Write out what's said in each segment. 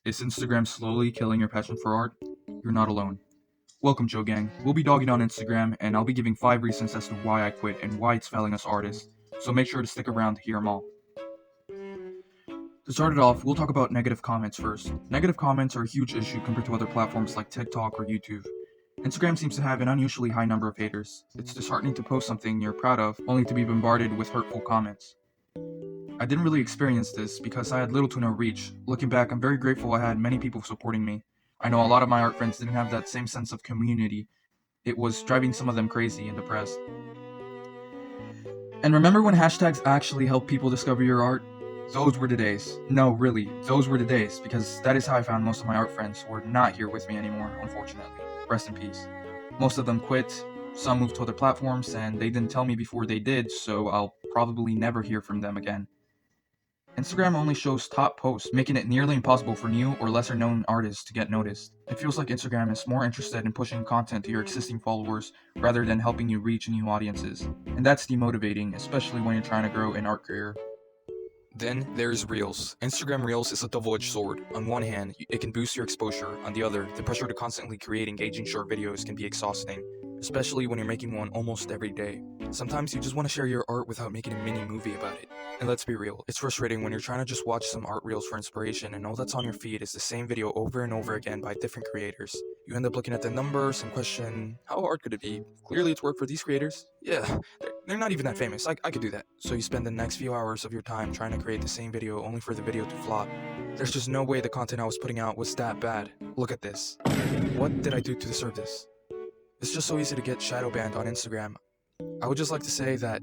Is Instagram slowly killing your passion for art? You're not alone. Welcome, Joe Gang. We'll be dogging on Instagram, and I'll be giving 5 reasons as to why I quit and why it's failing us artists. So make sure to stick around to hear them all. To start it off, we'll talk about negative comments first. Negative comments are a huge issue compared to other platforms like TikTok or YouTube. Instagram seems to have an unusually high number of haters. It's disheartening to post something you're proud of, only to be bombarded with hurtful comments. I didn't really experience this because I had little to no reach. Looking back, I'm very grateful I had many people supporting me. I know a lot of my art friends didn't have that same sense of community. It was driving some of them crazy and depressed. And remember when hashtags actually helped people discover your art? Those were the days. No, really, those were the days, because that is how I found most of my art friends who are not here with me anymore, unfortunately. Rest in peace. Most of them quit, some moved to other platforms, and they didn't tell me before they did, so I'll probably never hear from them again. Instagram only shows top posts, making it nearly impossible for new or lesser known artists to get noticed. It feels like Instagram is more interested in pushing content to your existing followers rather than helping you reach new audiences. And that's demotivating, especially when you're trying to grow an art career. Then there's Reels. Instagram Reels is a double-edged sword. On one hand, it can boost your exposure. On the other, the pressure to constantly create engaging short videos can be exhausting, especially when you're making one almost every day. Sometimes you just want to share your art without making a mini movie about it. And let's be real, it's frustrating when you're trying to just watch some art reels for inspiration and all that's on your feed is the same video over and over again by different creators. You end up looking at the numbers and question, how hard could it be? Clearly it's work for these creators. Yeah, they're not even that famous. I could do that. So you spend the next few hours of your time trying to create the same video only for the video to flop. There's just no way the content I was putting out was that bad. Look at this. What did I do to deserve this? It's just so easy to get shadow banned on Instagram. I would just like to say that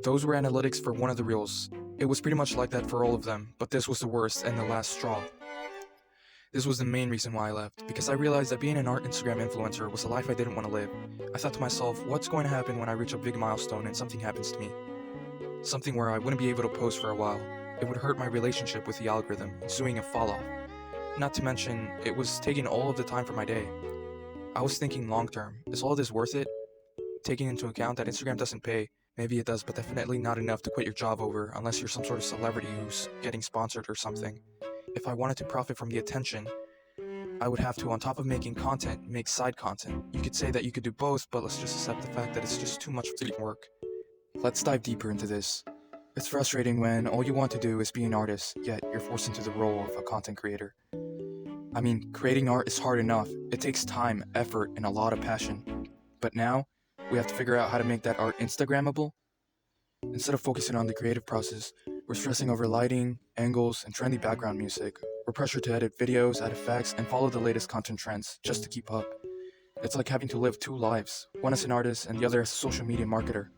those were analytics for one of the reels. It was pretty much like that for all of them, but this was the worst and the last straw. This was the main reason why I left, because I realized that being an art Instagram influencer was a life I didn't want to live. I thought to myself, what's going to happen when I reach a big milestone and something happens to me? Something where I wouldn't be able to post for a while. It would hurt my relationship with the algorithm, ensuing a fall off. Not to mention, it was taking all of the time from my day. I was thinking long term, is all this worth it? Taking into account that Instagram doesn't pay, maybe it does, but definitely not enough to quit your job over unless you're some sort of celebrity who's getting sponsored or something. If I wanted to profit from the attention, I would have to, on top of making content, make side content. You could say that you could do both, but let's just accept the fact that it's just too much work. Let's dive deeper into this. It's frustrating when all you want to do is be an artist, yet you're forced into the role of a content creator. I mean, creating art is hard enough. It takes time, effort, and a lot of passion. But now, we have to figure out how to make that art Instagrammable. Instead of focusing on the creative process, we're stressing over lighting, angles, and trendy background music. We're pressured to edit videos, add effects, and follow the latest content trends just to keep up. It's like having to live two lives, one as an artist and the other as a social media marketer.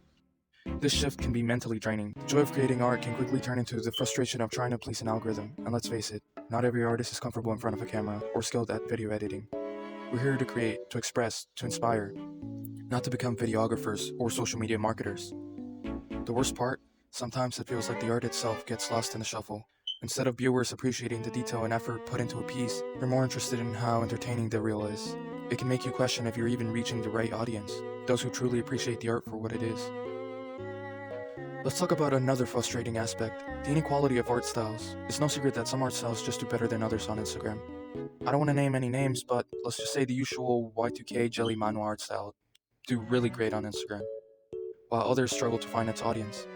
This shift can be mentally draining. The joy of creating art can quickly turn into the frustration of trying to please an algorithm. And let's face it, not every artist is comfortable in front of a camera or skilled at video editing. We're here to create, to express, to inspire, not to become videographers or social media marketers. The worst part? Sometimes it feels like the art itself gets lost in the shuffle. Instead of viewers appreciating the detail and effort put into a piece, they're more interested in how entertaining the reel is. It can make you question if you're even reaching the right audience, those who truly appreciate the art for what it is. Let's talk about another frustrating aspect, the inequality of art styles. It's no secret that some art styles just do better than others on Instagram. I don't want to name any names, but let's just say the usual Y2K jelly mano art style do really great on Instagram, while others struggle to find its audience.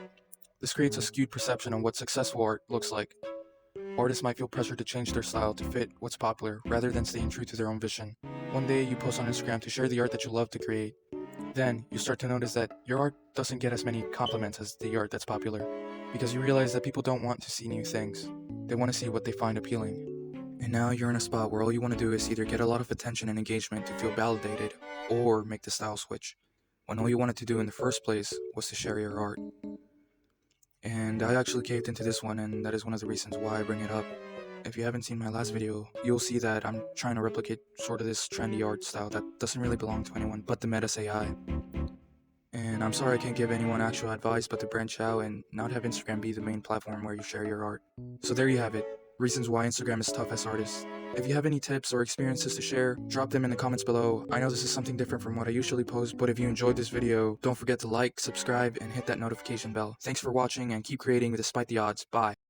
This creates a skewed perception on what successful art looks like. Artists might feel pressure to change their style to fit what's popular, rather than staying true to their own vision. One day you post on Instagram to share the art that you love to create. Then you start to notice that your art doesn't get as many compliments as the art that's popular, because you realize that people don't want to see new things. They want to see what they find appealing. And now you're in a spot where all you want to do is either get a lot of attention and engagement to feel validated, or make the style switch, when all you wanted to do in the first place was to share your art. And I actually caved into this one, and that is one of the reasons why I bring it up. If you haven't seen my last video, you'll see that I'm trying to replicate sort of this trendy art style that doesn't really belong to anyone but the Metas AI. And I'm sorry I can't give anyone actual advice but to branch out and not have Instagram be the main platform where you share your art. So there you have it, reasons why Instagram is tough as artists. If you have any tips or experiences to share, drop them in the comments below. I know this is something different from what I usually post, but if you enjoyed this video, don't forget to like, subscribe, and hit that notification bell. Thanks for watching and keep creating despite the odds. Bye.